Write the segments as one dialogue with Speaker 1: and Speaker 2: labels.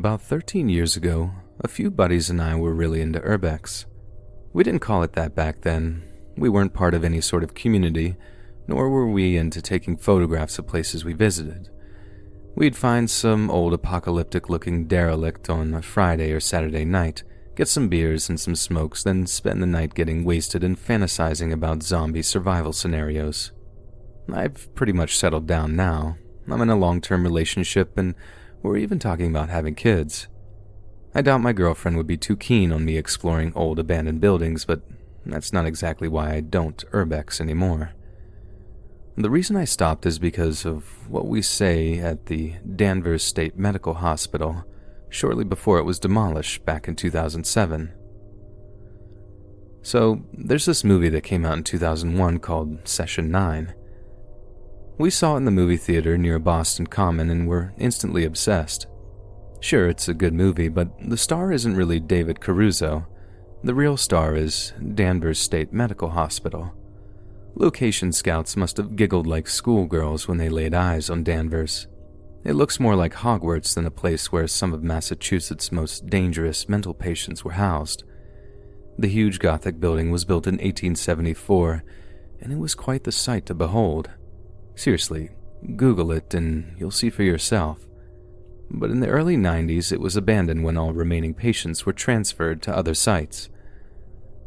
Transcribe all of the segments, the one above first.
Speaker 1: About 13 years ago, a few buddies and I were really into urbex. We didn't call it that back then. We weren't part of any sort of community, nor were we into taking photographs of places we visited. We'd find some old apocalyptic-looking derelict on a Friday or Saturday night, get some beers and some smokes, then spend the night getting wasted and fantasizing about zombie survival scenarios. I've pretty much settled down now. I'm in a long-term relationship, and we're even talking about having kids. I doubt my girlfriend would be too keen on me exploring old abandoned buildings, but that's not exactly why I don't urbex anymore. The reason I stopped is because of what we say at the Danvers State Medical Hospital shortly before it was demolished back in 2007. So, there's this movie that came out in 2001 called Session 9. We saw it in the movie theater near Boston Common and were instantly obsessed. Sure, it's a good movie, but the star isn't really David Caruso. The real star is Danvers State Medical Hospital. Location scouts must have giggled like schoolgirls when they laid eyes on Danvers. It looks more like Hogwarts than a place where some of Massachusetts' most dangerous mental patients were housed. The huge Gothic building was built in 1874, and it was quite the sight to behold. Seriously, Google it and you'll see for yourself. But in the early 90s, it was abandoned when all remaining patients were transferred to other sites.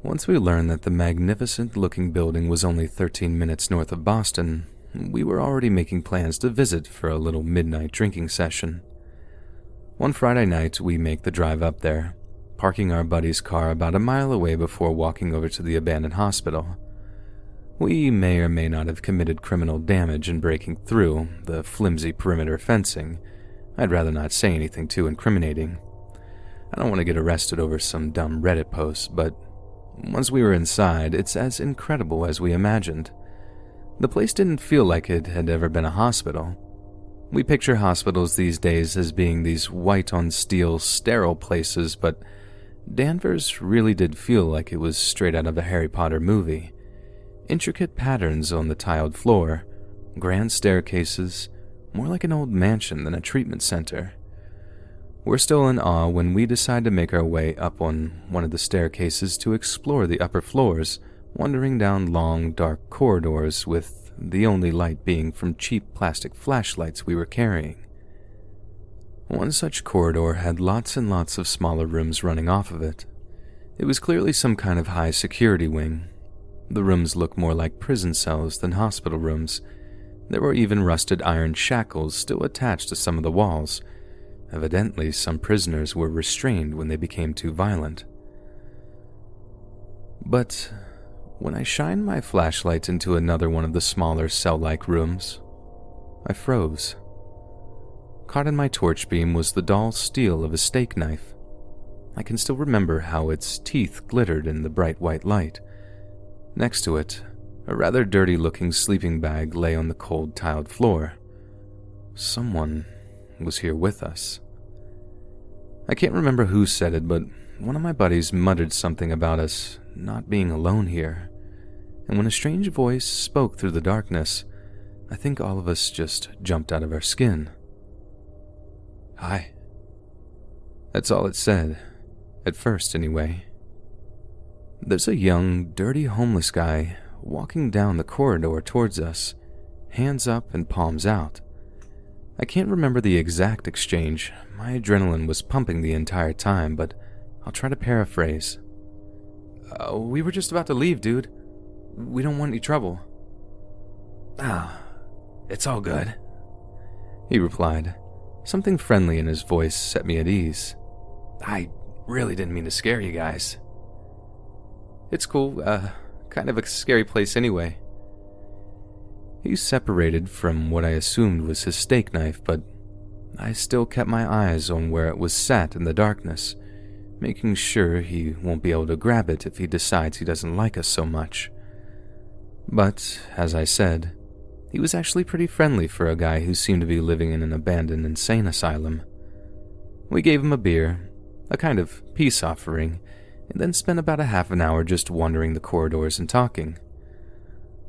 Speaker 1: Once we learned that the magnificent-looking building was only 13 minutes north of Boston, we were already making plans to visit for a little midnight drinking session. One Friday night, we make the drive up there, parking our buddy's car about a mile away before walking over to the abandoned hospital. We may or may not have committed criminal damage in breaking through the flimsy perimeter fencing. I'd rather not say anything too incriminating. I don't want to get arrested over some dumb Reddit post, but once we were inside, it's as incredible as we imagined. The place didn't feel like it had ever been a hospital. We picture hospitals these days as being these white-on-steel, sterile places, but Danvers really did feel like it was straight out of a Harry Potter movie. Intricate patterns on the tiled floor, grand staircases, more like an old mansion than a treatment center. We're still in awe when we decide to make our way up on one of the staircases to explore the upper floors, wandering down long, dark corridors with the only light being from cheap plastic flashlights we were carrying. One such corridor had lots and lots of smaller rooms running off of it. It was clearly some kind of high security wing. The rooms looked more like prison cells than hospital rooms. There were even rusted iron shackles still attached to some of the walls. Evidently, some prisoners were restrained when they became too violent. But when I shined my flashlight into another one of the smaller cell-like rooms, I froze. Caught in my torch beam was the dull steel of a steak knife. I can still remember how its teeth glittered in the bright white light. Next to it, a rather dirty-looking sleeping bag lay on the cold tiled floor. Someone was here with us. I can't remember who said it, but one of my buddies muttered something about us not being alone here. And when a strange voice spoke through the darkness, I think all of us just jumped out of our skin. "Hi." That's all it said, at first anyway. There's a young, dirty homeless guy walking down the corridor towards us, hands up and palms out. I can't remember the exact exchange. My adrenaline was pumping the entire time, but I'll try to paraphrase. "We were just about to leave, dude. We don't want any trouble." It's all good," he replied. Something friendly in his voice set me at ease. "I really didn't mean to scare you guys." "It's cool, kind of a scary place anyway." He separated from what I assumed was his steak knife, but I still kept my eyes on where it was sat in the darkness, making sure he won't be able to grab it if he decides he doesn't like us so much. But, as I said, he was actually pretty friendly for a guy who seemed to be living in an abandoned insane asylum. We gave him a beer, a kind of peace offering, and then spent about a half an hour just wandering the corridors and talking.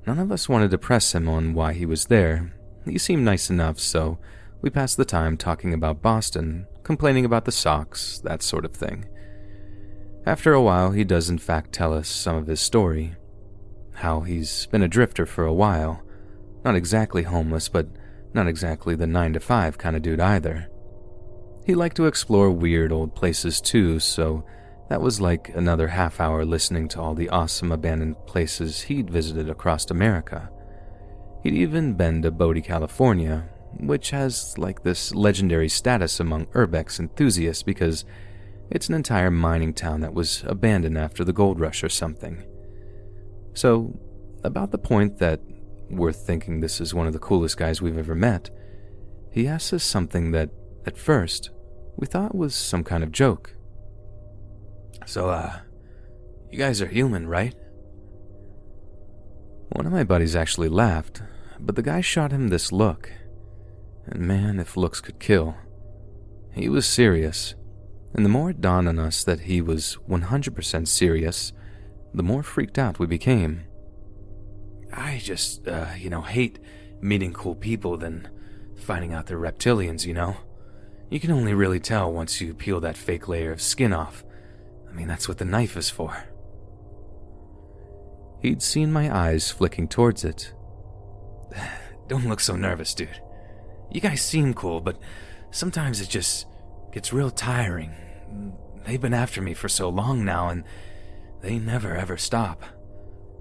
Speaker 1: None of us wanted to press him on why he was there. He seemed nice enough, so we passed the time talking about Boston, complaining about the Sox, that sort of thing. After a while, he does in fact tell us some of his story. How he's been a drifter for a while. Not exactly homeless, but not exactly the 9-to-5 kind of dude either. He liked to explore weird old places too, so that was like another half hour listening to all the awesome abandoned places he'd visited across America. He'd even been to Bodie, California, which has like this legendary status among urbex enthusiasts because it's an entire mining town that was abandoned after the gold rush or something. So, about the point that we're thinking this is one of the coolest guys we've ever met, he asks us something that, at first, we thought was some kind of joke. So, you guys are human, right? One of my buddies actually laughed, but the guy shot him this look. And man, if looks could kill. He was serious, and the more it dawned on us that he was 100% serious, the more freaked out we became. I just, hate meeting cool people than finding out they're reptilians, you know? You can only really tell once you peel that fake layer of skin off. I mean, that's what the knife is for. He'd seen my eyes flicking towards it. Don't look so nervous, dude. You guys seem cool, but sometimes it just gets real tiring. They've been after me for so long now, and they never ever stop.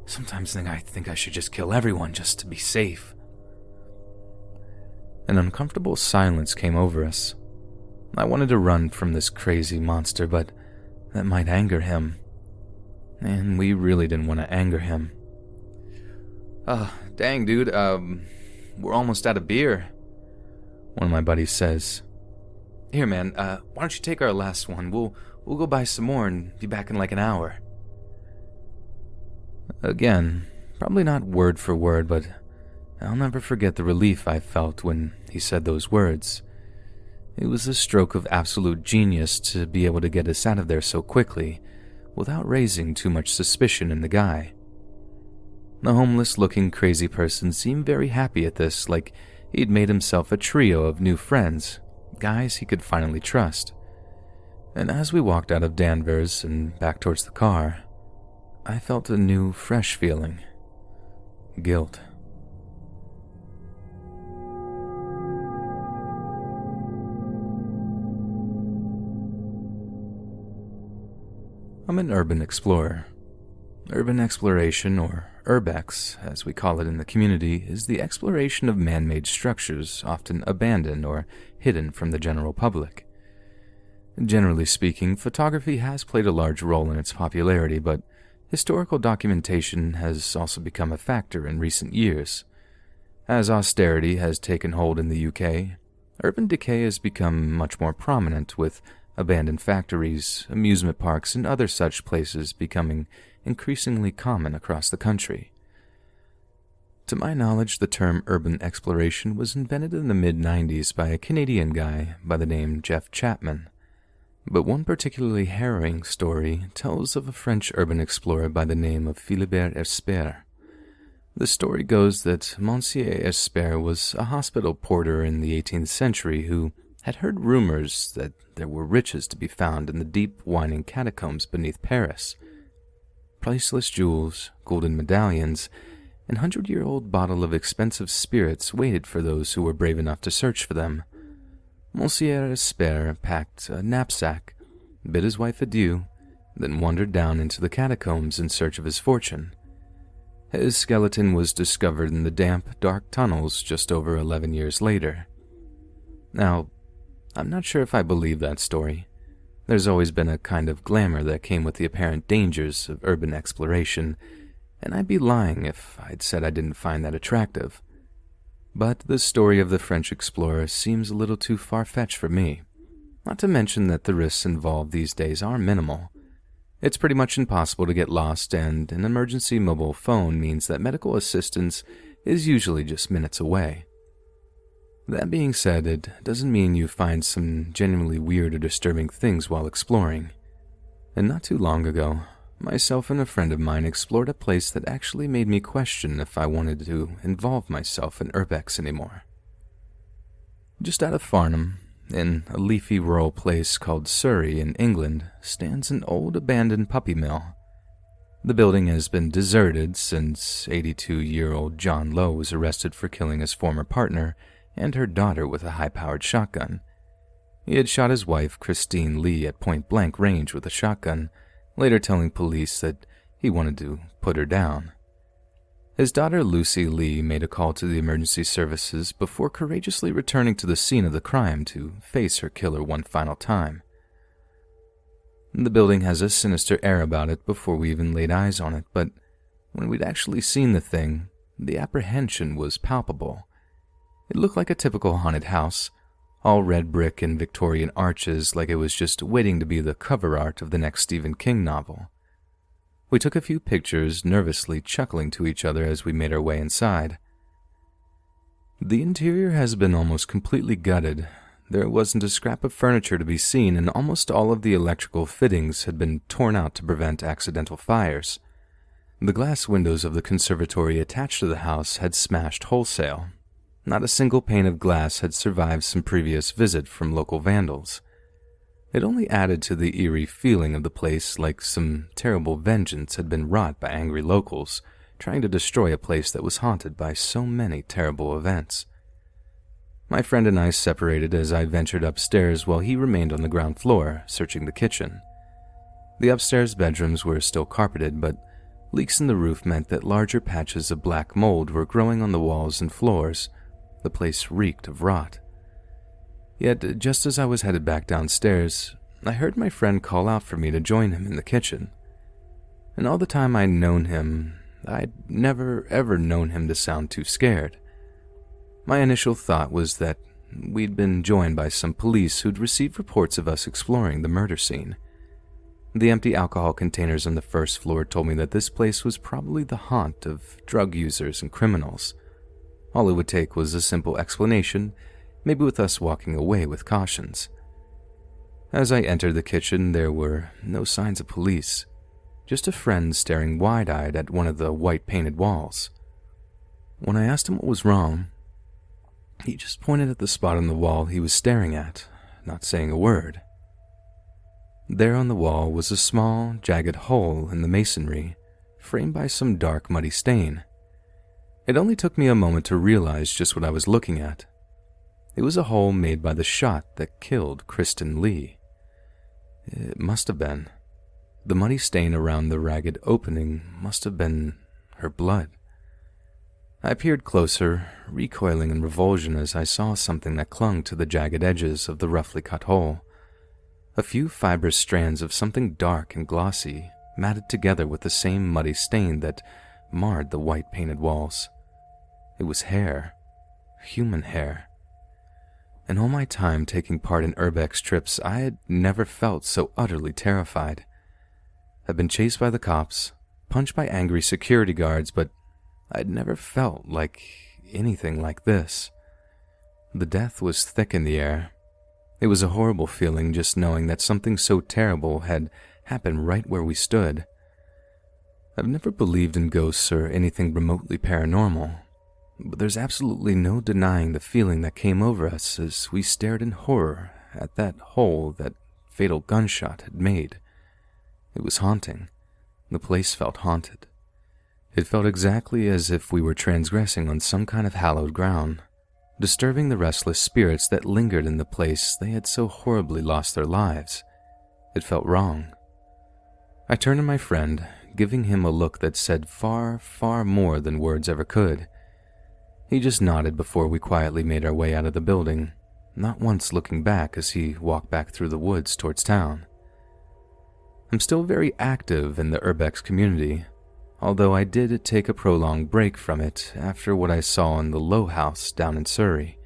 Speaker 1: Sometimes I think I should just kill everyone just to be safe. An uncomfortable silence came over us. I wanted to run from this crazy monster, but that might anger him. And we really didn't want to anger him. Dang, dude, we're almost out of beer, one of my buddies says. Here, man, why don't you take our last one? We'll go buy some more and be back in like an hour. Again, probably not word for word, but I'll never forget the relief I felt when he said those words. It was a stroke of absolute genius to be able to get us out of there so quickly, without raising too much suspicion in the guy. The homeless-looking crazy person seemed very happy at this, like he'd made himself a trio of new friends, guys he could finally trust. And as we walked out of Danvers and back towards the car, I felt a new, fresh feeling. Guilt. I'm an urban explorer. Urban exploration, or urbex, as we call it in the community, is the exploration of man-made structures, often abandoned or hidden from the general public. Generally speaking, photography has played a large role in its popularity, but historical documentation has also become a factor in recent years. As austerity has taken hold in the UK, urban decay has become much more prominent, with abandoned factories, amusement parks, and other such places becoming increasingly common across the country. To my knowledge, the term urban exploration was invented in the mid-90s by a Canadian guy by the name Jeff Chapman. But one particularly harrowing story tells of a French urban explorer by the name of Philibert Espère. The story goes that Monsieur Espère was a hospital porter in the 18th century who had heard rumors that there were riches to be found in the deep, winding catacombs beneath Paris. Priceless jewels, golden medallions, and 100-year-old bottle of expensive spirits waited for those who were brave enough to search for them. Monsieur Espère packed a knapsack, bid his wife adieu, then wandered down into the catacombs in search of his fortune. His skeleton was discovered in the damp, dark tunnels just over 11 years later. Now, I'm not sure if I believe that story. There's always been a kind of glamour that came with the apparent dangers of urban exploration, and I'd be lying if I'd said I didn't find that attractive. But the story of the French explorer seems a little too far-fetched for me, not to mention that the risks involved these days are minimal. It's pretty much impossible to get lost, and an emergency mobile phone means that medical assistance is usually just minutes away. That being said, it doesn't mean you find some genuinely weird or disturbing things while exploring. And not too long ago, myself and a friend of mine explored a place that actually made me question if I wanted to involve myself in urbex anymore. Just out of Farnham, in a leafy rural place called Surrey in England, stands an old abandoned puppy mill. The building has been deserted since 82-year-old John Lowe was arrested for killing his former partner and her daughter with a high-powered shotgun. He had shot his wife, Christine Lee, at point-blank range with a shotgun, later telling police that he wanted to put her down. His daughter, Lucy Lee, made a call to the emergency services before courageously returning to the scene of the crime to face her killer one final time. The building has a sinister air about it before we even laid eyes on it, but when we'd actually seen the thing, the apprehension was palpable. It looked like a typical haunted house, all red brick and Victorian arches, like it was just waiting to be the cover art of the next Stephen King novel. We took a few pictures, nervously chuckling to each other as we made our way inside. The interior has been almost completely gutted. There wasn't a scrap of furniture to be seen, and almost all of the electrical fittings had been torn out to prevent accidental fires. The glass windows of the conservatory attached to the house had smashed wholesale. Not a single pane of glass had survived some previous visit from local vandals. It only added to the eerie feeling of the place, like some terrible vengeance had been wrought by angry locals, trying to destroy a place that was haunted by so many terrible events. My friend and I separated as I ventured upstairs while he remained on the ground floor, searching the kitchen. The upstairs bedrooms were still carpeted, but leaks in the roof meant that larger patches of black mold were growing on the walls and floors. The place reeked of rot. Yet, just as I was headed back downstairs, I heard my friend call out for me to join him in the kitchen. And all the time I'd known him, I'd never ever known him to sound too scared. My initial thought was that we'd been joined by some police who'd received reports of us exploring the murder scene. The empty alcohol containers on the first floor told me that this place was probably the haunt of drug users and criminals. All it would take was a simple explanation, maybe with us walking away with cautions. As I entered the kitchen, there were no signs of police, just a friend staring wide-eyed at one of the white-painted walls. When I asked him what was wrong, he just pointed at the spot on the wall he was staring at, not saying a word. There on the wall was a small, jagged hole in the masonry, framed by some dark, muddy stain. It only took me a moment to realize just what I was looking at. It was a hole made by the shot that killed Kristen Lee. It must have been. The muddy stain around the ragged opening must have been her blood. I peered closer, recoiling in revulsion as I saw something that clung to the jagged edges of the roughly cut hole. A few fibrous strands of something dark and glossy, matted together with the same muddy stain that marred the white-painted walls. It was hair. Human hair. In all my time taking part in Urbex trips, I had never felt so utterly terrified. I'd been chased by the cops, punched by angry security guards, but I'd never felt like anything like this. The death was thick in the air. It was a horrible feeling just knowing that something so terrible had happened right where we stood. I've never believed in ghosts or anything remotely paranormal, but there's absolutely no denying the feeling that came over us as we stared in horror at that hole that fatal gunshot had made. It was haunting. The place felt haunted. It felt exactly as if we were transgressing on some kind of hallowed ground, disturbing the restless spirits that lingered in the place they had so horribly lost their lives. It felt wrong. I turned to my friend, giving him a look that said far, far more than words ever could. He just nodded before we quietly made our way out of the building, not once looking back as he walked back through the woods towards town. I'm still very active in the Urbex community, although I did take a prolonged break from it after what I saw in the Lowe house down in Surrey.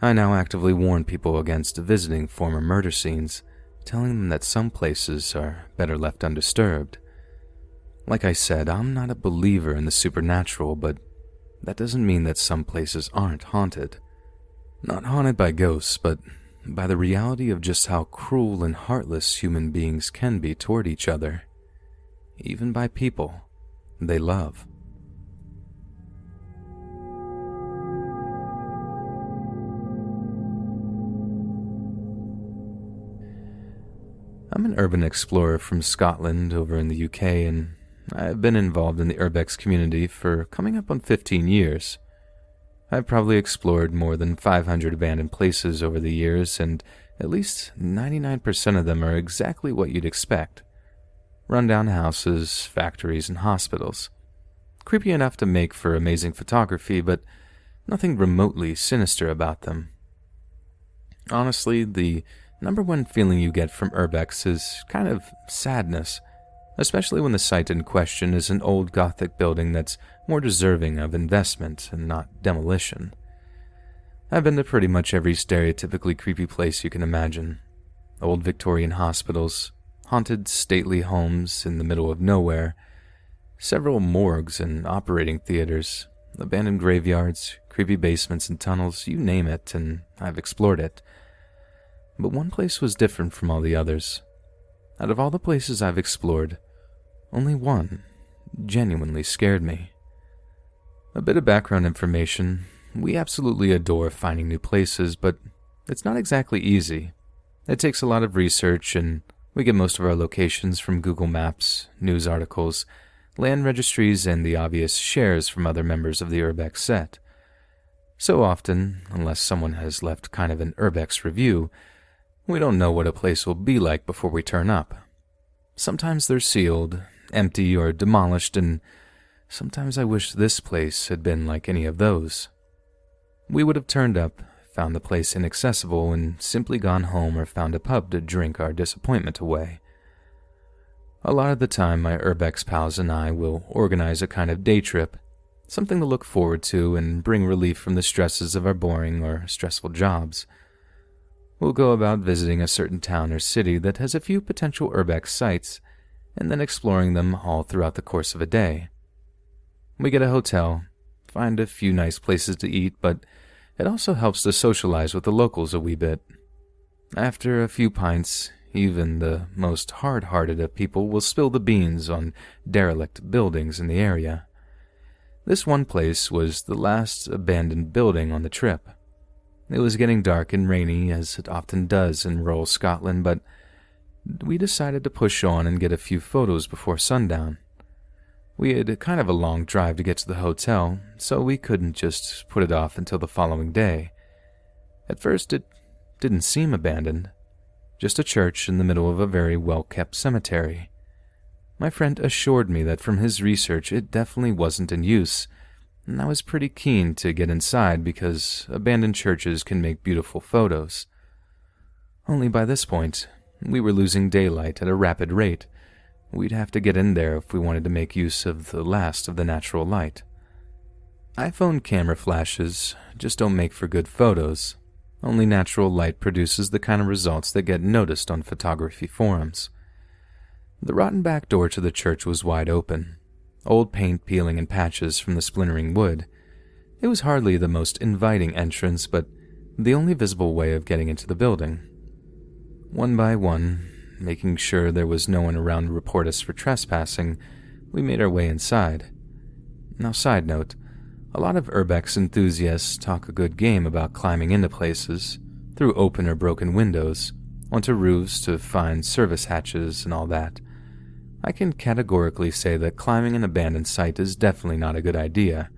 Speaker 1: I now actively warn people against visiting former murder scenes, telling them that some places are better left undisturbed. Like I said, I'm not a believer in the supernatural, but that doesn't mean that some places aren't haunted. Not haunted by ghosts, but by the reality of just how cruel and heartless human beings can be toward each other, even by people they love. I'm an urban explorer from Scotland over in the UK, and I've been involved in the urbex community for coming up on 15 years. I've probably explored more than 500 abandoned places over the years, and at least 99% of them are exactly what you'd expect. Rundown houses, factories, and hospitals. Creepy enough to make for amazing photography, but nothing remotely sinister about them. Honestly, the number one feeling you get from urbex is kind of sadness, especially when the site in question is an old Gothic building that's more deserving of investment and not demolition. I've been to pretty much every stereotypically creepy place you can imagine. Old Victorian hospitals, haunted stately homes in the middle of nowhere, several morgues and operating theaters, abandoned graveyards, creepy basements and tunnels, you name it, and I've explored it. But one place was different from all the others. Out of all the places I've explored, only one genuinely scared me. A bit of background information. We absolutely adore finding new places, but it's not exactly easy. It takes a lot of research, and we get most of our locations from Google Maps, news articles, land registries, and the obvious shares from other members of the urbex set. So often, unless someone has left kind of an urbex review, we don't know what a place will be like before we turn up. Sometimes they're sealed, empty, or demolished, and sometimes I wish this place had been like any of those. We would have turned up, found the place inaccessible, and simply gone home or found a pub to drink our disappointment away. A lot of the time, my urbex pals and I will organize a kind of day trip, something to look forward to and bring relief from the stresses of our boring or stressful jobs. We'll go about visiting a certain town or city that has a few potential urbex sites, and then exploring them all throughout the course of a day. We get a hotel, find a few nice places to eat, but it also helps to socialize with the locals a wee bit. After a few pints, even the most hard-hearted of people will spill the beans on derelict buildings in the area. This one place was the last abandoned building on the trip. It was getting dark and rainy, as it often does in rural Scotland, but we decided to push on and get a few photos before sundown. We had kind of a long drive to get to the hotel, so we couldn't just put it off until the following day. At first, it didn't seem abandoned, just a church in the middle of a very well-kept cemetery. My friend assured me that from his research it definitely wasn't in use, and I was pretty keen to get inside because abandoned churches can make beautiful photos. Only by this point, we were losing daylight at a rapid rate. We'd have to get in there if we wanted to make use of the last of the natural light. iPhone camera flashes just don't make for good photos. Only natural light produces the kind of results that get noticed on photography forums. The rotten back door to the church was wide open, old paint peeling in patches from the splintering wood. It was hardly the most inviting entrance, but the only visible way of getting into the building. One by one, making sure there was no one around to report us for trespassing, we made our way inside. Now, side note, a lot of urbex enthusiasts talk a good game about climbing into places, through open or broken windows, onto roofs to find service hatches and all that. I can categorically say that climbing an abandoned site is definitely not a good idea.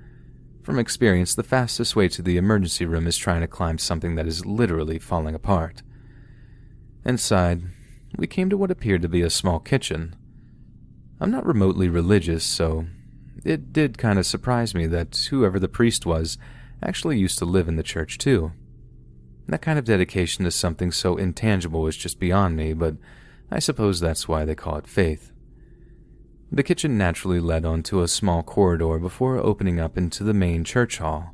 Speaker 1: From experience, the fastest way to the emergency room is trying to climb something that is literally falling apart. Inside, we came to what appeared to be a small kitchen. I'm not remotely religious, so it did kind of surprise me that whoever the priest was actually used to live in the church too. That kind of dedication to something so intangible is just beyond me, but I suppose that's why they call it faith. The kitchen naturally led onto a small corridor before opening up into the main church hall.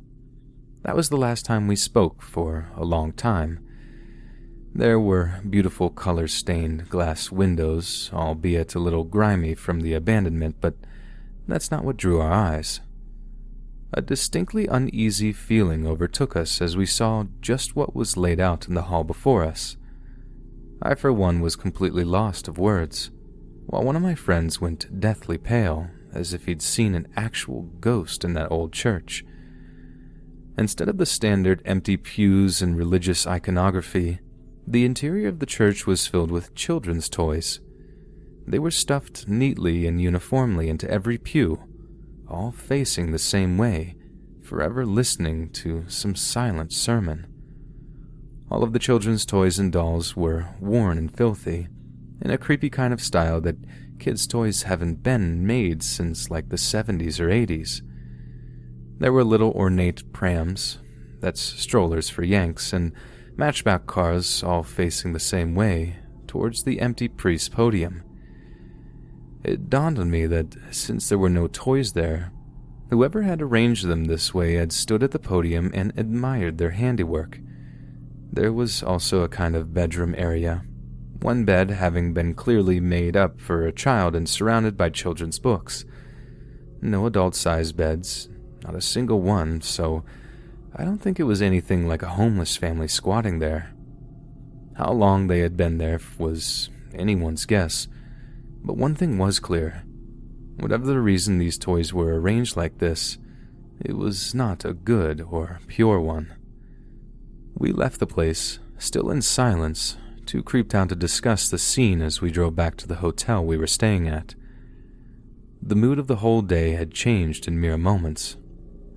Speaker 1: That was the last time we spoke for a long time. There were beautiful color-stained glass windows, albeit a little grimy from the abandonment, but that's not what drew our eyes. A distinctly uneasy feeling overtook us as we saw just what was laid out in the hall before us. I, for one, was completely lost of words, while one of my friends went deathly pale, as if he'd seen an actual ghost in that old church. Instead of the standard empty pews and religious iconography, The interior of the church was filled with children's toys. They were stuffed neatly and uniformly into every pew, all facing the same way, forever listening to some silent sermon. All of the children's toys and dolls were worn and filthy, in a creepy kind of style that kids' toys haven't been made since like the 70s or 80s. There were little ornate prams, that's strollers for Yanks, and matchback cars all facing the same way, towards the empty priest's podium. It dawned on me that since there were no toys there, whoever had arranged them this way had stood at the podium and admired their handiwork. There was also a kind of bedroom area, one bed having been clearly made up for a child and surrounded by children's books. No adult-sized beds, not a single one, so I don't think it was anything like a homeless family squatting there. How long they had been there was anyone's guess, but one thing was clear. Whatever the reason these toys were arranged like this, it was not a good or pure one. We left the place, still in silence, too creeped out to discuss the scene as we drove back to the hotel we were staying at. The mood of the whole day had changed in mere moments.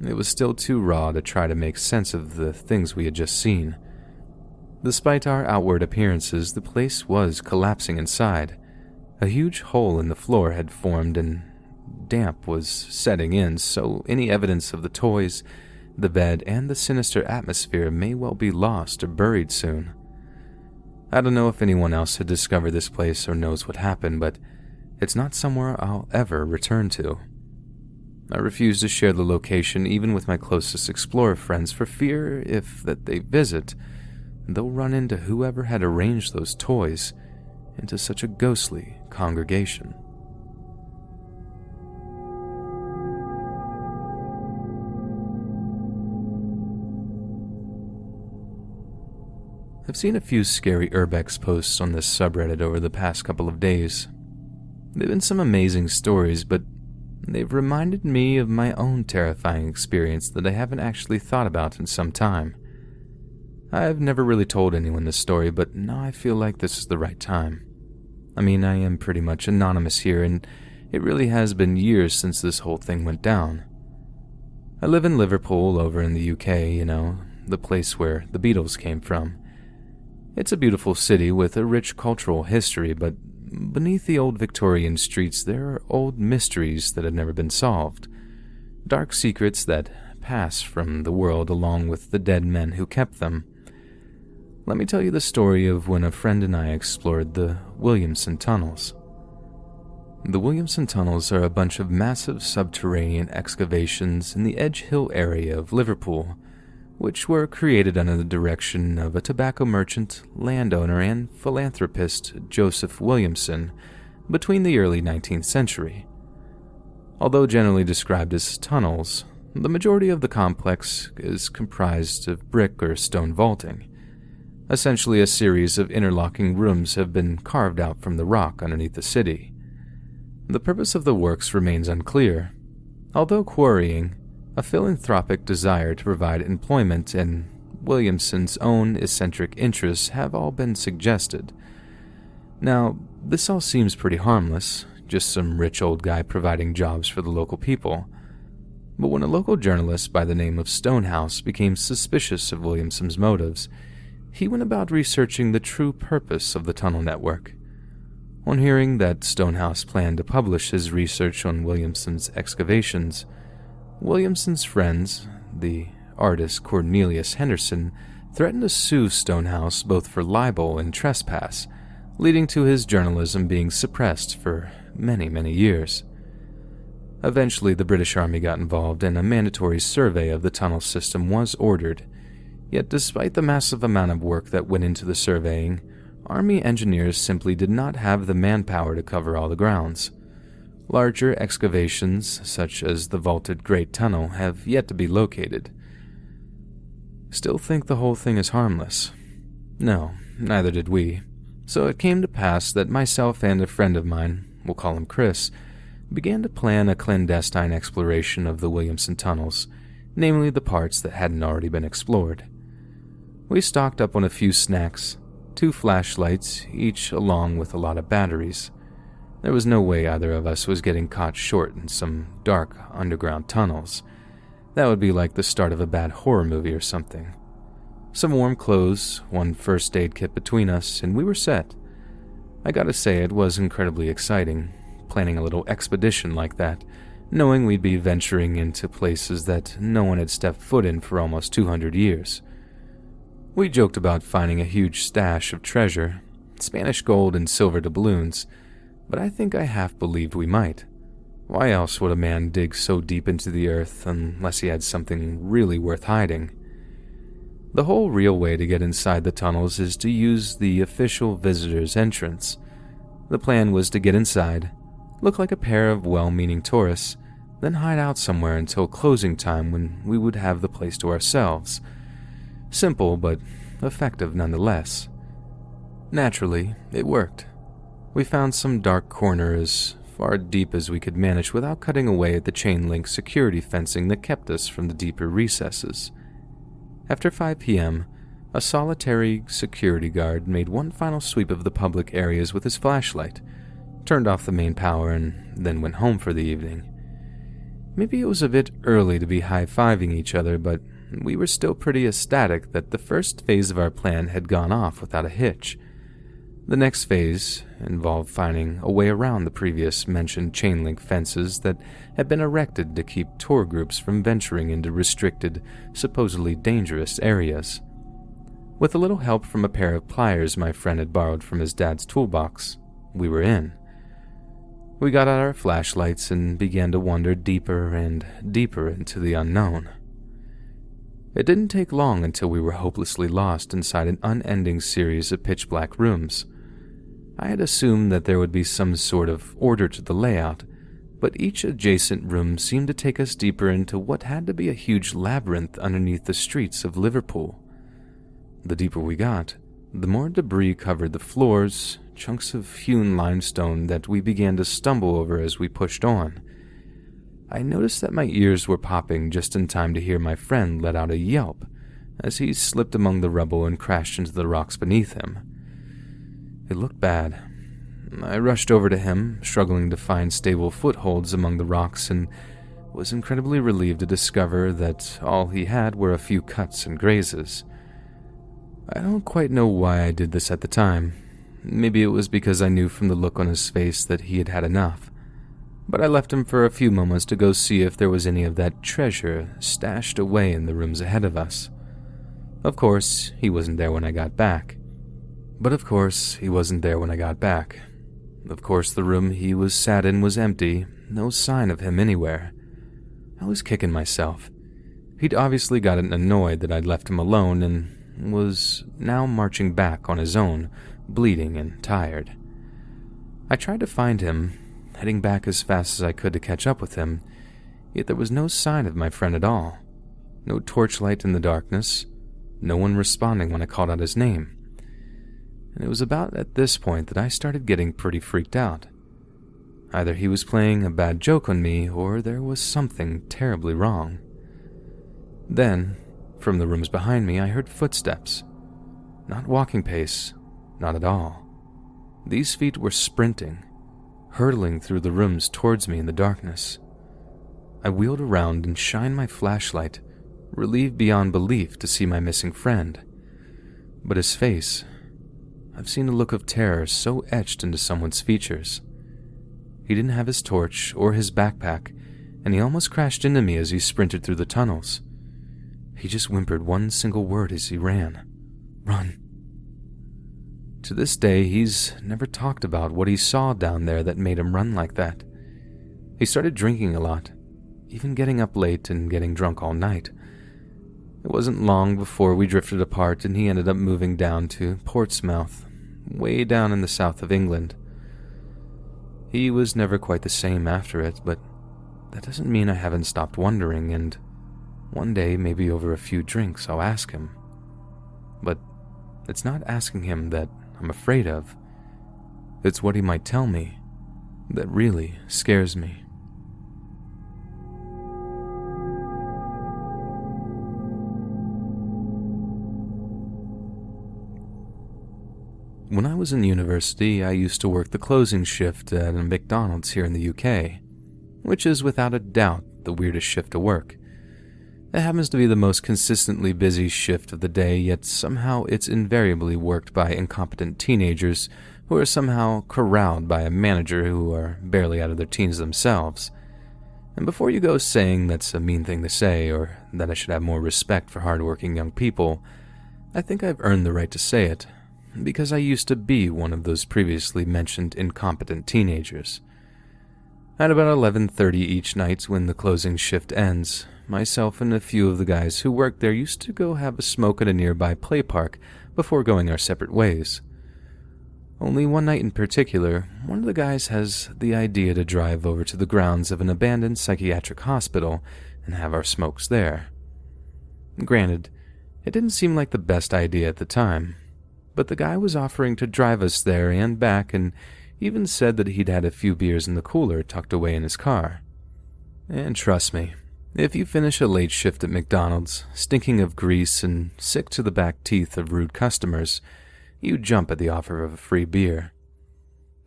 Speaker 1: It was still too raw to try to make sense of the things we had just seen. Despite our outward appearances, the place was collapsing inside. A huge hole in the floor had formed and damp was setting in, so any evidence of the toys, the bed, and the sinister atmosphere may well be lost or buried soon. I don't know if anyone else had discovered this place or knows what happened, but it's not somewhere I'll ever return to. I refuse to share the location even with my closest explorer friends for fear if that they visit, they'll run into whoever had arranged those toys into such a ghostly congregation. I've seen a few scary urbex posts on this subreddit over the past couple of days. They've been some amazing stories, but they've reminded me of my own terrifying experience that I haven't actually thought about in some time. I've never really told anyone this story, but now I feel like this is the right time. I mean, I am pretty much anonymous here, and it really has been years since this whole thing went down. I live in Liverpool over in the UK, the place where the Beatles came from. It's a beautiful city with a rich cultural history, but beneath the old Victorian streets there are old mysteries that have never been solved. Dark secrets that pass from the world along with the dead men who kept them. Let me tell you the story of when a friend and I explored the Williamson Tunnels. The Williamson Tunnels are a bunch of massive subterranean excavations in the Edge Hill area of Liverpool, which were created under the direction of a tobacco merchant, landowner, and philanthropist Joseph Williamson between the early 19th century. Although generally described as tunnels, the majority of the complex is comprised of brick or stone vaulting. Essentially, a series of interlocking rooms have been carved out from the rock underneath the city. The purpose of the works remains unclear, although quarrying, a philanthropic desire to provide employment, and Williamson's own eccentric interests have all been suggested. Now, this all seems pretty harmless, just some rich old guy providing jobs for the local people. But when a local journalist by the name of Stonehouse became suspicious of Williamson's motives, he went about researching the true purpose of the tunnel network. On hearing that Stonehouse planned to publish his research on Williamson's excavations, Williamson's friends, the artist Cornelius Henderson, threatened to sue Stonehouse both for libel and trespass, leading to his journalism being suppressed for many, many years. Eventually, the British Army got involved and a mandatory survey of the tunnel system was ordered. Yet despite the massive amount of work that went into the surveying, Army engineers simply did not have the manpower to cover all the grounds. Larger excavations, such as the vaulted Great Tunnel, have yet to be located. Still think the whole thing is harmless? No, neither did we. So it came to pass that myself and a friend of mine, we'll call him Chris, began to plan a clandestine exploration of the Williamson tunnels, namely the parts that hadn't already been explored. We stocked up on a few snacks, 2 flashlights, each along with a lot of batteries. There was no way either of us was getting caught short in some dark underground tunnels. That would be like the start of a bad horror movie or something. Some warm clothes, 1 first aid kit between us, and we were set. I gotta say, it was incredibly exciting, planning a little expedition like that, knowing we'd be venturing into places that no one had stepped foot in for almost 200 years. We joked about finding a huge stash of treasure, Spanish gold and silver doubloons, but I think I half believed we might. Why else would a man dig so deep into the earth unless he had something really worth hiding? The whole real way to get inside the tunnels is to use the official visitor's entrance. The plan was to get inside, look like a pair of well-meaning tourists, then hide out somewhere until closing time when we would have the place to ourselves. Simple, but effective nonetheless. Naturally, it worked. We found some dark corner as far deep as we could manage without cutting away at the chain-link security fencing that kept us from the deeper recesses. After 5 p.m., a solitary security guard made one final sweep of the public areas with his flashlight, turned off the main power, and then went home for the evening. Maybe it was a bit early to be high-fiving each other, but we were still pretty ecstatic that the first phase of our plan had gone off without a hitch. The next phase involved finding a way around the previous mentioned chain-link fences that had been erected to keep tour groups from venturing into restricted, supposedly dangerous areas. With a little help from a pair of pliers my friend had borrowed from his dad's toolbox, we were in. We got out our flashlights and began to wander deeper and deeper into the unknown. It didn't take long until we were hopelessly lost inside an unending series of pitch-black rooms. I had assumed that there would be some sort of order to the layout, but each adjacent room seemed to take us deeper into what had to be a huge labyrinth underneath the streets of Liverpool. The deeper we got, the more debris covered the floors, chunks of hewn limestone that we began to stumble over as we pushed on. I noticed that my ears were popping just in time to hear my friend let out a yelp as he slipped among the rubble and crashed into the rocks beneath him. It looked bad. I rushed over to him, struggling to find stable footholds among the rocks, and was incredibly relieved to discover that all he had were a few cuts and grazes. I don't quite know why I did this at the time. Maybe it was because I knew from the look on his face that he had had enough. But I left him for a few moments to go see if there was any of that treasure stashed away in the rooms ahead of us. Of course, he wasn't there when I got back. Of course, the room he was sat in was empty, no sign of him anywhere. I was kicking myself. He'd obviously gotten annoyed that I'd left him alone and was now marching back on his own, bleeding and tired. I tried to find him, heading back as fast as I could to catch up with him, yet there was no sign of my friend at all. No torchlight in the darkness, no one responding when I called out his name. And it was about at this point that I started getting pretty freaked out. Either he was playing a bad joke on me, or there was something terribly wrong. Then, from the rooms behind me, I heard footsteps. Not walking pace, not at all. These feet were sprinting, hurtling through the rooms towards me in the darkness. I wheeled around and shined my flashlight, relieved beyond belief to see my missing friend. But his face, I've seen a look of terror so etched into someone's features. He didn't have his torch or his backpack, and he almost crashed into me as he sprinted through the tunnels. He just whimpered one single word as he ran. Run. To this day, he's never talked about what he saw down there that made him run like that. He started drinking a lot, even getting up late and getting drunk all night. It wasn't long before we drifted apart and he ended up moving down to Portsmouth, way down in the south of England. He was never quite the same after it, but that doesn't mean I haven't stopped wondering, and one day, maybe over a few drinks, I'll ask him. But it's not asking him that I'm afraid of. It's what he might tell me that really scares me. When I was in university, I used to work the closing shift at a McDonald's here in the UK, which is without a doubt the weirdest shift to work. It happens to be the most consistently busy shift of the day, yet somehow it's invariably worked by incompetent teenagers who are somehow corralled by a manager who are barely out of their teens themselves. And before you go saying that's a mean thing to say or that I should have more respect for hardworking young people, I think I've earned the right to say it, because I used to be one of those previously mentioned incompetent teenagers. At about 11:30 each night when the closing shift ends, myself and a few of the guys who worked there used to go have a smoke at a nearby play park before going our separate ways. Only one night in particular, one of the guys has the idea to drive over to the grounds of an abandoned psychiatric hospital and have our smokes there. Granted, it didn't seem like the best idea at the time, but the guy was offering to drive us there and back and even said that he'd had a few beers in the cooler tucked away in his car. And trust me, if you finish a late shift at McDonald's, stinking of grease and sick to the back teeth of rude customers, you jump at the offer of a free beer.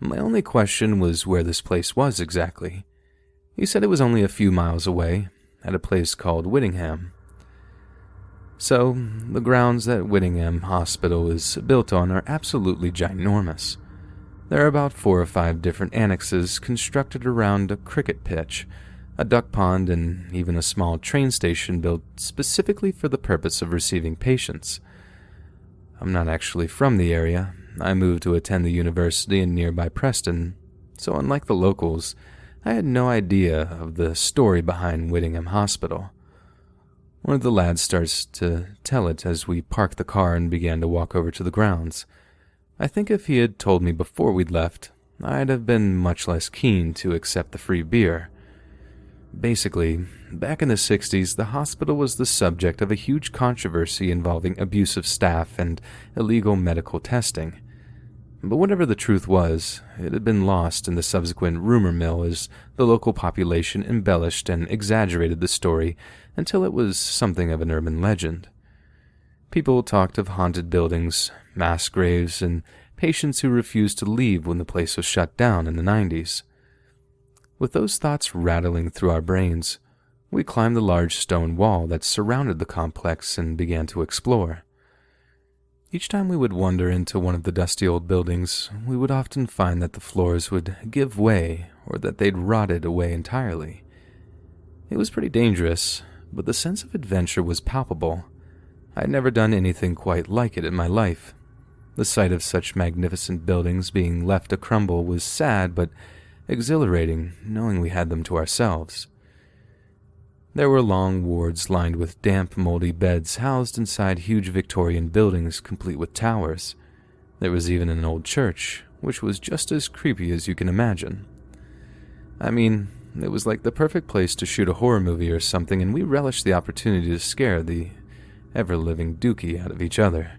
Speaker 1: My only question was where this place was exactly. He said it was only a few miles away, at a place called Whittingham. So, the grounds that Whittingham Hospital is built on are absolutely ginormous. There are about 4 or 5 different annexes constructed around a cricket pitch, a duck pond, and even a small train station built specifically for the purpose of receiving patients. I'm not actually from the area. I moved to attend the university in nearby Preston, so unlike the locals, I had no idea of the story behind Whittingham Hospital. One of the lads starts to tell it as we parked the car and began to walk over to the grounds. I think if he had told me before we'd left, I'd have been much less keen to accept the free beer. Basically, back in the 60s, the hospital was the subject of a huge controversy involving abusive staff and illegal medical testing. But whatever the truth was, it had been lost in the subsequent rumor mill as the local population embellished and exaggerated the story until it was something of an urban legend. People talked of haunted buildings, mass graves, and patients who refused to leave when the place was shut down in the 90s. With those thoughts rattling through our brains, we climbed the large stone wall that surrounded the complex and began to explore. Each time we would wander into one of the dusty old buildings, we would often find that the floors would give way or that they'd rotted away entirely. It was pretty dangerous, but the sense of adventure was palpable. I had never done anything quite like it in my life. The sight of such magnificent buildings being left to crumble was sad but exhilarating, knowing we had them to ourselves. There were long wards lined with damp, moldy beds housed inside huge Victorian buildings complete with towers. There was even an old church, which was just as creepy as you can imagine. I mean, it was like the perfect place to shoot a horror movie or something, and we relished the opportunity to scare the ever-living dookie out of each other.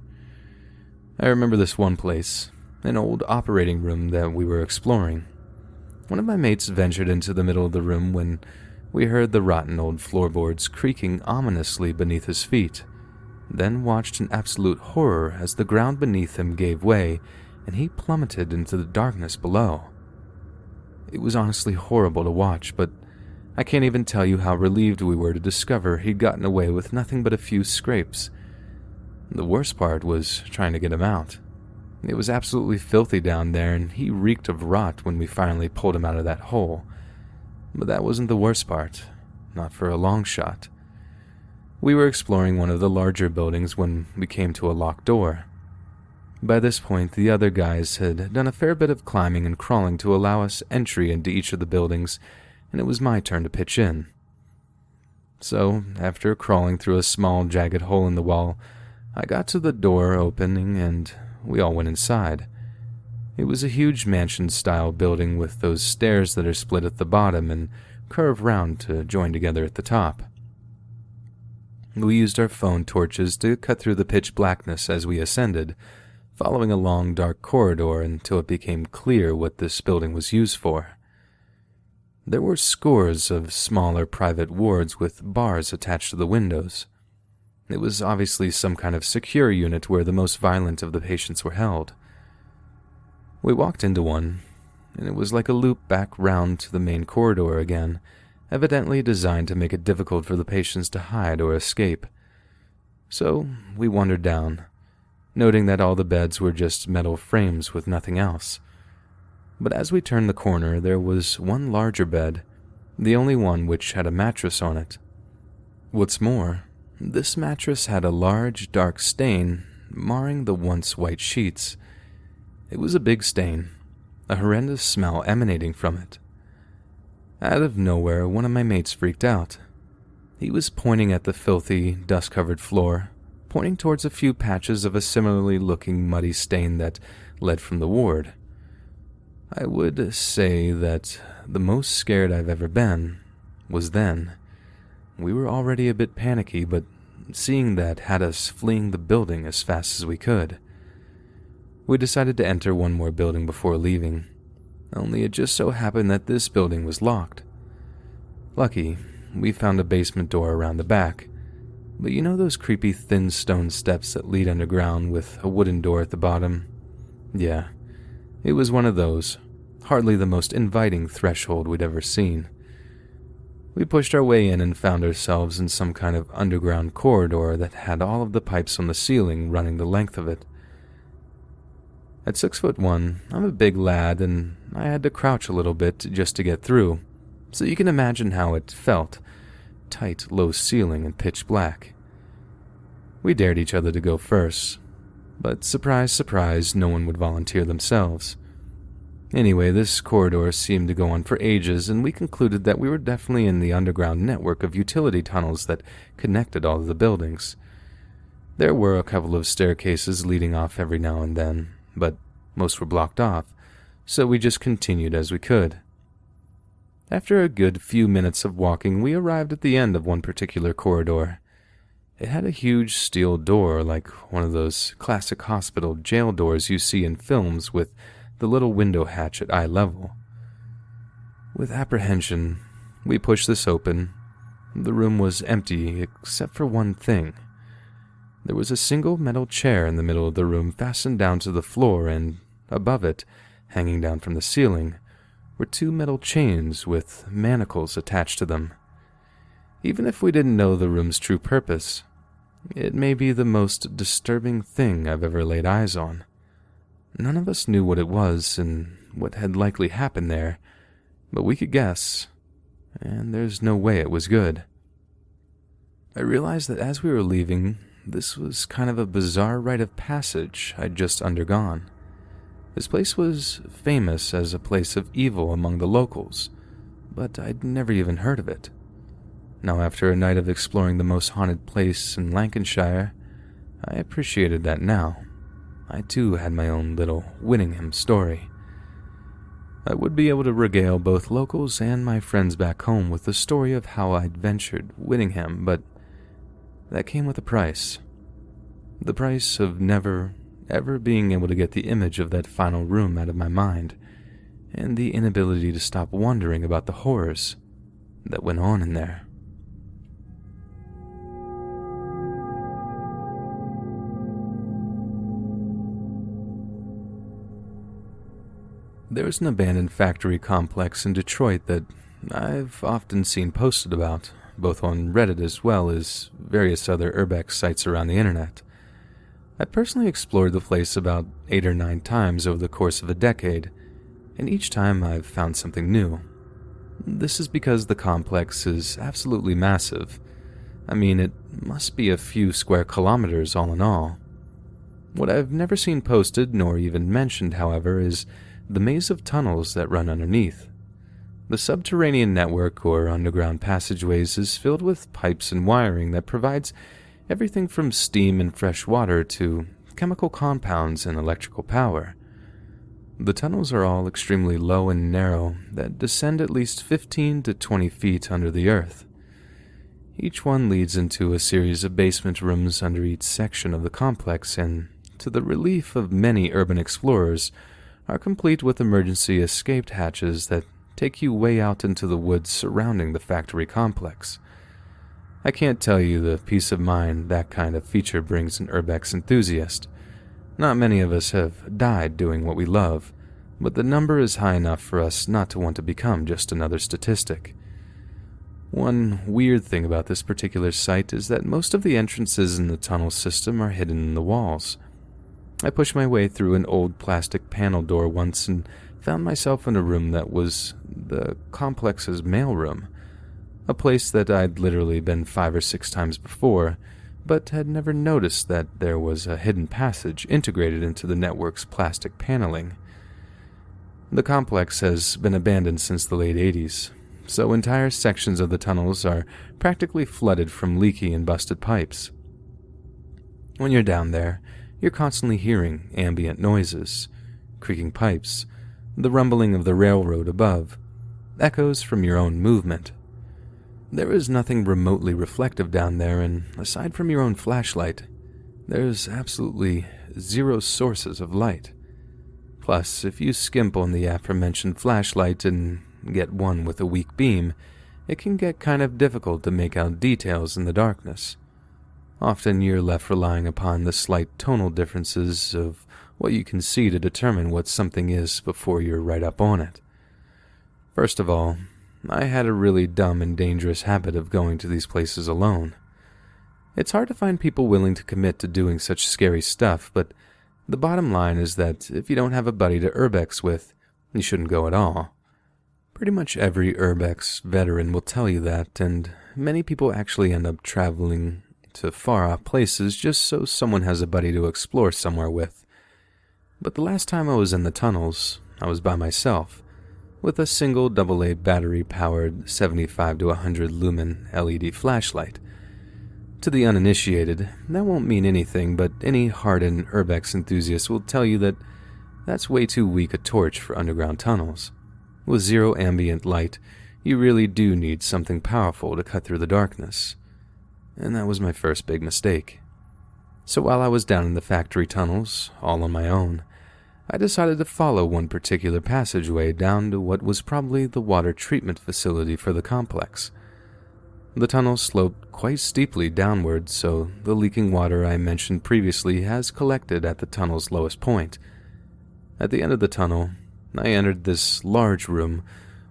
Speaker 1: I remember this one place, an old operating room that we were exploring. One of my mates ventured into the middle of the room when we heard the rotten old floorboards creaking ominously beneath his feet, then watched in absolute horror as the ground beneath him gave way and he plummeted into the darkness below. It was honestly horrible to watch, but I can't even tell you how relieved we were to discover he'd gotten away with nothing but a few scrapes. The worst part was trying to get him out. It was absolutely filthy down there, and he reeked of rot when we finally pulled him out of that hole. But that wasn't the worst part, not for a long shot. We were exploring one of the larger buildings when we came to a locked door. By this point, the other guys had done a fair bit of climbing and crawling to allow us entry into each of the buildings, and it was my turn to pitch in. So, after crawling through a small, jagged hole in the wall, I got to the door opening and we all went inside. It was a huge mansion-style building with those stairs that are split at the bottom and curve round to join together at the top. We used our phone torches to cut through the pitch blackness as we ascended, following a long, dark corridor until it became clear what this building was used for. There were scores of smaller private wards with bars attached to the windows. It was obviously some kind of secure unit where the most violent of the patients were held. We walked into one, and it was like a loop back round to the main corridor again, evidently designed to make it difficult for the patients to hide or escape. So we wandered down, noting that all the beds were just metal frames with nothing else. But as we turned the corner, there was one larger bed, the only one which had a mattress on it. What's more, this mattress had a large, dark stain marring the once white sheets. It was a big stain, a horrendous smell emanating from it. Out of nowhere, one of my mates freaked out. He was pointing at the filthy, dust-covered floor, pointing towards a few patches of a similarly looking muddy stain that led from the ward. I would say that the most scared I've ever been was then. We were already a bit panicky, but seeing that had us fleeing the building as fast as we could. We decided to enter one more building before leaving, only it just so happened that this building was locked. Lucky, we found a basement door around the back, but you know those creepy thin stone steps that lead underground with a wooden door at the bottom? Yeah, it was one of those, hardly the most inviting threshold we'd ever seen. We pushed our way in and found ourselves in some kind of underground corridor that had all of the pipes on the ceiling running the length of it. At 6'1", I'm a big lad, and I had to crouch a little bit just to get through, so you can imagine how it felt. Tight, low ceiling and pitch black. We dared each other to go first, but surprise, surprise, no one would volunteer themselves. Anyway, this corridor seemed to go on for ages, and we concluded that we were definitely in the underground network of utility tunnels that connected all of the buildings. There were a couple of staircases leading off every now and then, but most were blocked off, so we just continued as we could. After a good few minutes of walking, we arrived at the end of one particular corridor. It had a huge steel door like one of those classic hospital jail doors you see in films with the little window hatch at eye level. With apprehension, we pushed this open. The room was empty except for one thing. There was a single metal chair in the middle of the room fastened down to the floor, and above it, hanging down from the ceiling, were two metal chains with manacles attached to them. Even if we didn't know the room's true purpose, it may be the most disturbing thing I've ever laid eyes on. None of us knew what it was and what had likely happened there, but we could guess, and there's no way it was good. I realized that as we were leaving, this was kind of a bizarre rite of passage I'd just undergone. This place was famous as a place of evil among the locals, but I'd never even heard of it. Now, after a night of exploring the most haunted place in Lancashire, I appreciated that now. I too had my own little Whittingham story. I would be able to regale both locals and my friends back home with the story of how I'd ventured Whittingham, but that came with a price. The price of never, ever being able to get the image of that final room out of my mind, and the inability to stop wondering about the horrors that went on in there. There's an abandoned factory complex in Detroit that I've often seen posted about, both on Reddit as well as various other urbex sites around the internet. I personally explored the place about 8 or 9 times over the course of a decade, and each time I've found something new. This is because the complex is absolutely massive. I mean, it must be a few square kilometers all in all. What I've never seen posted nor even mentioned, however, is the maze of tunnels that run underneath. The subterranean network or underground passageways is filled with pipes and wiring that provides everything from steam and fresh water to chemical compounds and electrical power. The tunnels are all extremely low and narrow that descend at least 15 to 20 feet under the earth. Each one leads into a series of basement rooms under each section of the complex, and to the relief of many urban explorers, are complete with emergency escape hatches that take you way out into the woods surrounding the factory complex. I can't tell you the peace of mind that kind of feature brings an urbex enthusiast. Not many of us have died doing what we love, but the number is high enough for us not to want to become just another statistic. One weird thing about this particular site is that most of the entrances in the tunnel system are hidden in the walls. I pushed my way through an old plastic panel door once and found myself in a room that was the complex's mailroom, a place that I'd literally been 5 or 6 times before, but had never noticed that there was a hidden passage integrated into the network's plastic paneling. The complex has been abandoned since the late 80s, so entire sections of the tunnels are practically flooded from leaky and busted pipes. When you're down there, you're constantly hearing ambient noises, creaking pipes, the rumbling of the railroad above, echoes from your own movement. There is nothing remotely reflective down there, and aside from your own flashlight, there's absolutely zero sources of light. Plus, if you skimp on the aforementioned flashlight and get one with a weak beam, it can get kind of difficult to make out details in the darkness. Often you're left relying upon the slight tonal differences of what you can see to determine what something is before you're right up on it. First of all, I had a really dumb and dangerous habit of going to these places alone. It's hard to find people willing to commit to doing such scary stuff, but the bottom line is that if you don't have a buddy to urbex with, you shouldn't go at all. Pretty much every urbex veteran will tell you that, and many people actually end up traveling to far-off places just so someone has a buddy to explore somewhere with. But the last time I was in the tunnels, I was by myself, with a single AA battery-powered 75 to 100 lumen LED flashlight. To the uninitiated, that won't mean anything, but any hardened urbex enthusiast will tell you that that's way too weak a torch for underground tunnels. With zero ambient light, you really do need something powerful to cut through the darkness. And that was my first big mistake. So while I was down in the factory tunnels, all on my own, I decided to follow one particular passageway down to what was probably the water treatment facility for the complex. The tunnel sloped quite steeply downward, so the leaking water I mentioned previously has collected at the tunnel's lowest point. At the end of the tunnel, I entered this large room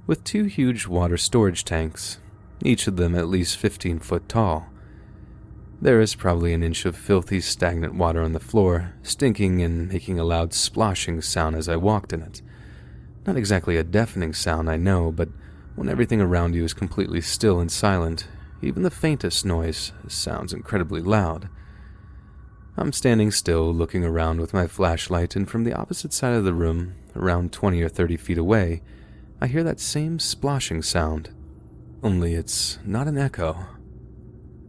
Speaker 1: with 2 huge water storage tanks, each of them at least 15 foot tall. There is probably an inch of filthy, stagnant water on the floor, stinking and making a loud splashing sound as I walked in it. Not exactly a deafening sound, I know, but when everything around you is completely still and silent, even the faintest noise sounds incredibly loud. I'm standing still, looking around with my flashlight, and from the opposite side of the room, around 20 or 30 feet away, I hear that same splashing sound. Only it's not an echo.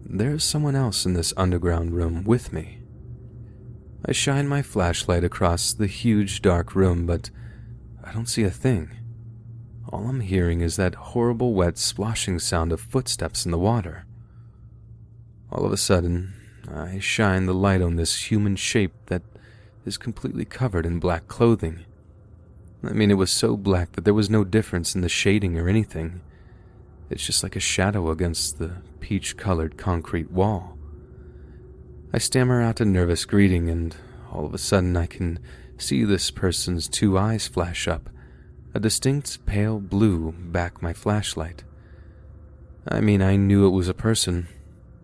Speaker 1: There's someone else in this underground room with me. I shine my flashlight across the huge dark room, but I don't see a thing. All I'm hearing is that horrible wet splashing sound of footsteps in the water. All of a sudden, I shine the light on this human shape that is completely covered in black clothing. I mean, it was so black that there was no difference in the shading or anything. It's just like a shadow against the peach-colored concrete wall. I stammer out a nervous greeting, and all of a sudden I can see this person's 2 eyes flash up. A distinct pale blue back my flashlight. I mean, I knew it was a person.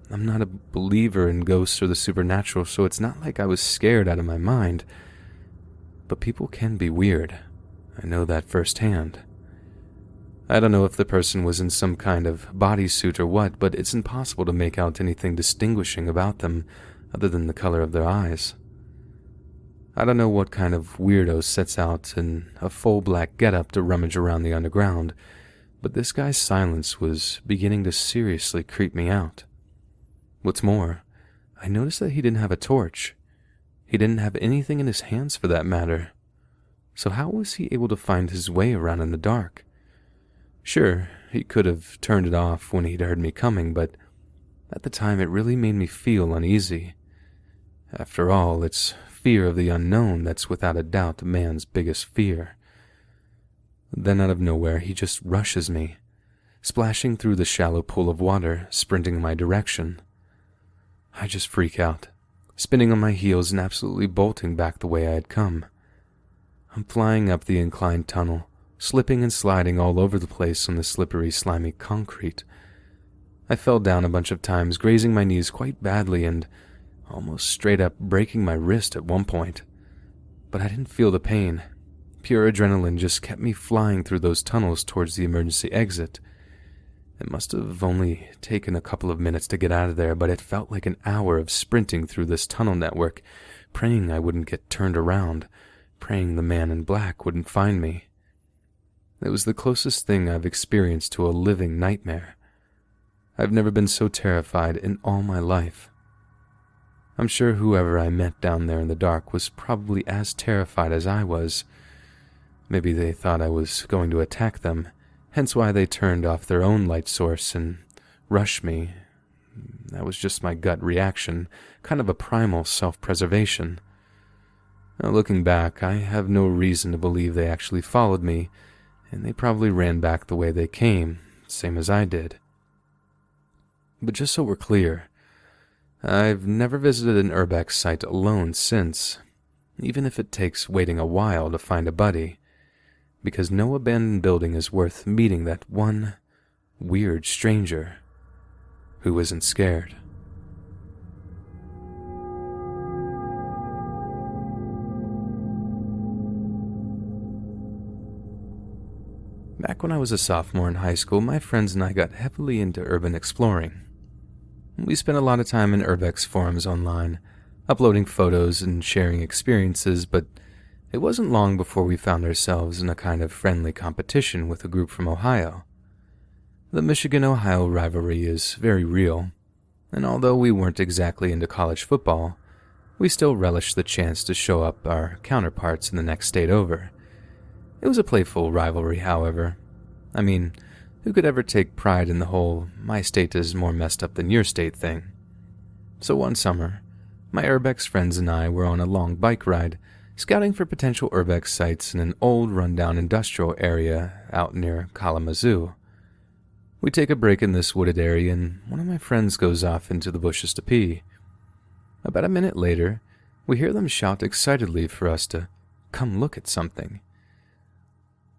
Speaker 1: I'm not a believer in ghosts or the supernatural, so it's not like I was scared out of my mind. But people can be weird. I know that firsthand. I don't know if the person was in some kind of bodysuit or what, but it's impossible to make out anything distinguishing about them other than the color of their eyes. I don't know what kind of weirdo sets out in a full black getup to rummage around the underground, but this guy's silence was beginning to seriously creep me out. What's more, I noticed that he didn't have a torch. He didn't have anything in his hands for that matter. So how was he able to find his way around in the dark? Sure, he could have turned it off when he'd heard me coming, but at the time it really made me feel uneasy. After all, it's fear of the unknown that's without a doubt man's biggest fear. Then out of nowhere, he just rushes me, splashing through the shallow pool of water, sprinting in my direction. I just freak out, spinning on my heels and absolutely bolting back the way I had come. I'm flying up the inclined tunnel, slipping and sliding all over the place on the slippery, slimy concrete. I fell down a bunch of times, grazing my knees quite badly and almost straight up breaking my wrist at one point. But I didn't feel the pain. Pure adrenaline just kept me flying through those tunnels towards the emergency exit. It must have only taken a couple of minutes to get out of there, but it felt like an hour of sprinting through this tunnel network, praying I wouldn't get turned around, praying the man in black wouldn't find me. It was the closest thing I've experienced to a living nightmare. I've never been so terrified in all my life. I'm sure whoever I met down there in the dark was probably as terrified as I was. Maybe they thought I was going to attack them, hence why they turned off their own light source and rushed me. That was just my gut reaction, kind of a primal self-preservation. Now, looking back, I have no reason to believe they actually followed me, and they probably ran back the way they came, same as I did. But just so we're clear, I've never visited an Urbex site alone since, even if it takes waiting a while to find a buddy, because no abandoned building is worth meeting that one weird stranger who isn't scared. Back when I was a sophomore in high school, my friends and I got heavily into urban exploring. We spent a lot of time in Urbex forums online, uploading photos and sharing experiences, but it wasn't long before we found ourselves in a kind of friendly competition with a group from Ohio. The Michigan-Ohio rivalry is very real, and although we weren't exactly into college football, we still relished the chance to show up our counterparts in the next state over. It was a playful rivalry, however. I mean, who could ever take pride in the whole "my state is more messed up than your state" thing? So one summer, my Urbex friends and I were on a long bike ride, scouting for potential Urbex sites in an old rundown industrial area out near Kalamazoo. We take a break in this wooded area and one of my friends goes off into the bushes to pee. About a minute later, we hear them shout excitedly for us to come look at something.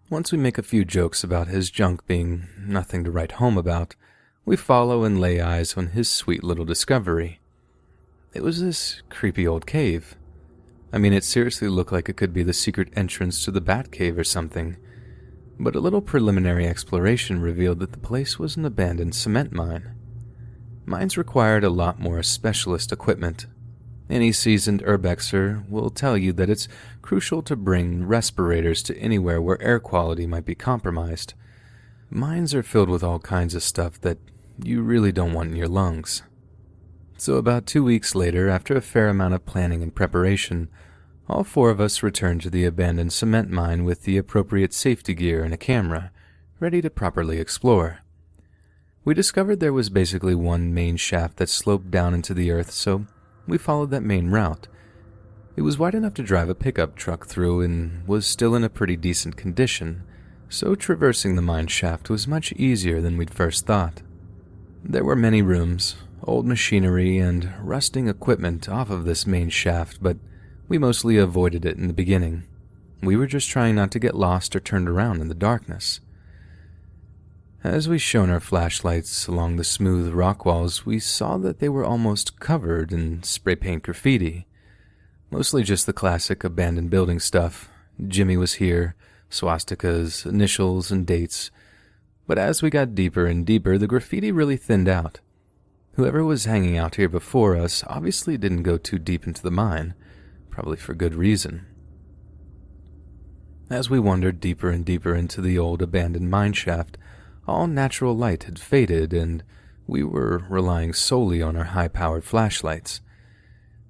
Speaker 1: Once we make a few jokes about his junk being nothing to write home about, we follow and lay eyes on his sweet little discovery. It was this creepy old cave. I mean, it seriously looked like it could be the secret entrance to the Batcave or something, but a little preliminary exploration revealed that the place was an abandoned cement mine. Mines required a lot more specialist equipment. Any seasoned Urbexer will tell you that it's crucial to bring respirators to anywhere where air quality might be compromised. Mines are filled with all kinds of stuff that you really don't want in your lungs. So about 2 weeks later, after a fair amount of planning and preparation, all four of us returned to the abandoned cement mine with the appropriate safety gear and a camera, ready to properly explore. We discovered there was basically one main shaft that sloped down into the earth, so we followed that main route. It was wide enough to drive a pickup truck through and was still in a pretty decent condition, so traversing the mine shaft was much easier than we'd first thought. There were many rooms, old machinery, and rusting equipment off of this main shaft, but we mostly avoided it in the beginning. We were just trying not to get lost or turned around in the darkness. As we shone our flashlights along the smooth rock walls, we saw that they were almost covered in spray paint graffiti. Mostly just the classic abandoned building stuff. Jimmy was here, swastikas, initials, and dates. But as we got deeper and deeper, the graffiti really thinned out. Whoever was hanging out here before us obviously didn't go too deep into the mine, probably for good reason. As we wandered deeper and deeper into the old abandoned mine shaft, all natural light had faded, and we were relying solely on our high-powered flashlights.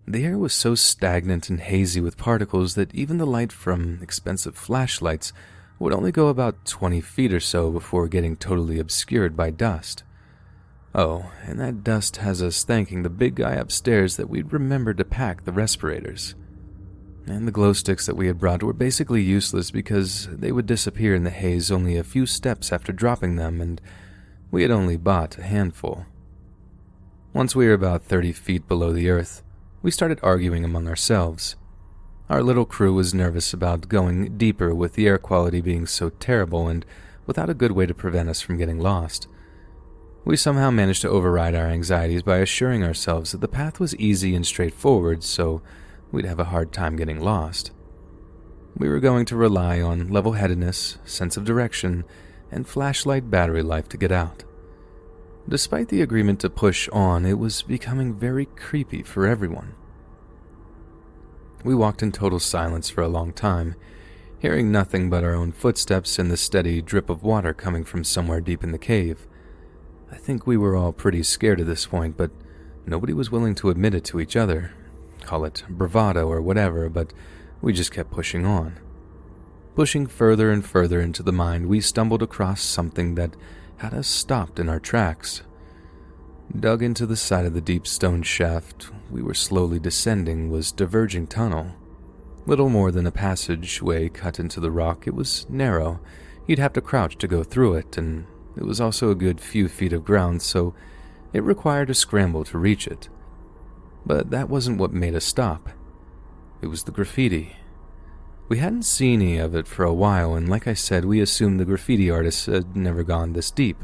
Speaker 1: The air was so stagnant and hazy with particles that even the light from expensive flashlights would only go about 20 feet or so before getting totally obscured by dust. Oh, and that dust has us thanking the big guy upstairs that we'd remembered to pack the respirators. And the glow sticks that we had brought were basically useless because they would disappear in the haze only a few steps after dropping them, and we had only bought a handful. Once we were about 30 feet below the earth, we started arguing among ourselves. Our little crew was nervous about going deeper with the air quality being so terrible and without a good way to prevent us from getting lost. We somehow managed to override our anxieties by assuring ourselves that the path was easy and straightforward, so we'd have a hard time getting lost. We were going to rely on level-headedness, sense of direction, and flashlight battery life to get out. Despite the agreement to push on, it was becoming very creepy for everyone. We walked in total silence for a long time, hearing nothing but our own footsteps and the steady drip of water coming from somewhere deep in the cave. I think we were all pretty scared at this point, but nobody was willing to admit it to each other. Call it bravado or whatever, but we just kept pushing on. Pushing further and further into the mine, we stumbled across something that had us stopped in our tracks. Dug into the side of the deep stone shaft we were slowly descending was diverging tunnel. Little more than a passageway cut into the rock, it was narrow. You'd have to crouch to go through it, and it was also a good few feet of ground, so it required a scramble to reach it. But that wasn't what made us stop. It was the graffiti. We hadn't seen any of it for a while, and like I said, we assumed the graffiti artists had never gone this deep.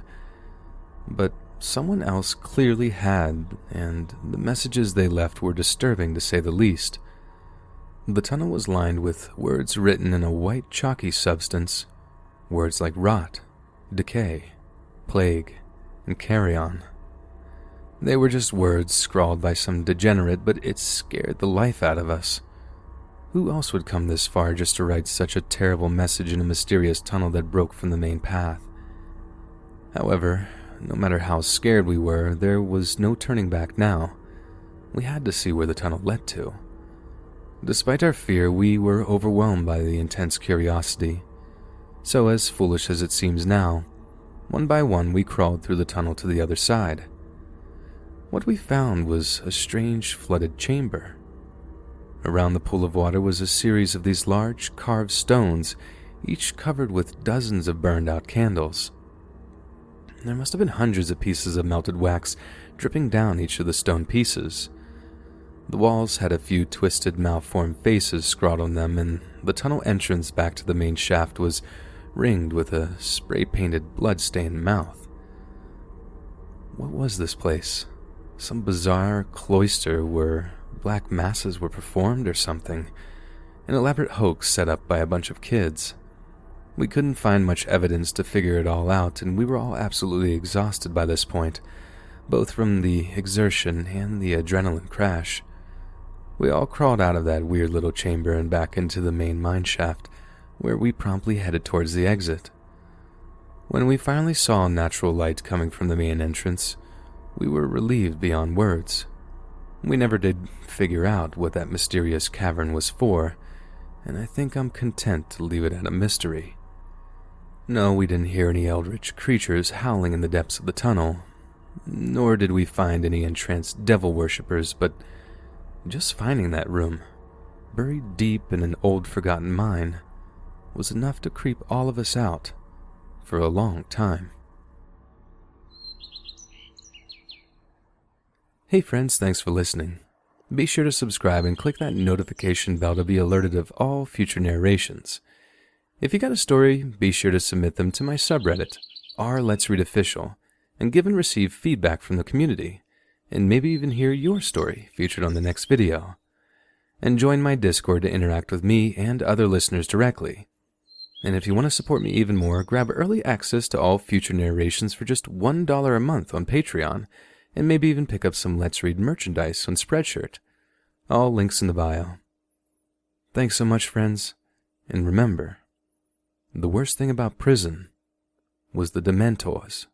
Speaker 1: But someone else clearly had, and the messages they left were disturbing to say the least. The tunnel was lined with words written in a white chalky substance. Words like rot, decay, plague, and carrion. They were just words scrawled by some degenerate, but it scared the life out of us. Who else would come this far just to write such a terrible message in a mysterious tunnel that broke from the main path? However, no matter how scared we were, there was no turning back now. We had to see where the tunnel led to. Despite our fear, we were overwhelmed by the intense curiosity. So, as foolish as it seems now, one by one we crawled through the tunnel to the other side. What we found was a strange flooded chamber. Around the pool of water was a series of these large carved stones, each covered with dozens of burned-out candles. There must have been hundreds of pieces of melted wax dripping down each of the stone pieces. The walls had a few twisted, malformed faces scrawled on them, and the tunnel entrance back to the main shaft was ringed with a spray-painted, blood-stained mouth. What was this place? Some bizarre cloister where black masses were performed or something? An elaborate hoax set up by a bunch of kids. We couldn't find much evidence to figure it all out, and we were all absolutely exhausted by this point, both from the exertion and the adrenaline crash. We all crawled out of that weird little chamber and back into the main mine shaft, where we promptly headed towards the exit. When we finally saw natural light coming from the main entrance, we were relieved beyond words. We never did figure out what that mysterious cavern was for, and I think I'm content to leave it at a mystery. No, we didn't hear any eldritch creatures howling in the depths of the tunnel, nor did we find any entranced devil worshippers, but just finding that room, buried deep in an old forgotten mine, was enough to creep all of us out for a long time. Hey friends, thanks for listening. Be sure to subscribe and click that notification bell to be alerted of all future narrations. If you got a story, be sure to submit them to my subreddit, r/Let's Read Official, and give and receive feedback from the community, and maybe even hear your story featured on the next video. And join my Discord to interact with me and other listeners directly. And if you want to support me even more, grab early access to all future narrations for just $1 a month on Patreon, and maybe even pick up some Let's Read merchandise on Spreadshirt. All links in the bio. Thanks so much, friends, and remember, the worst thing about prison was the Dementors.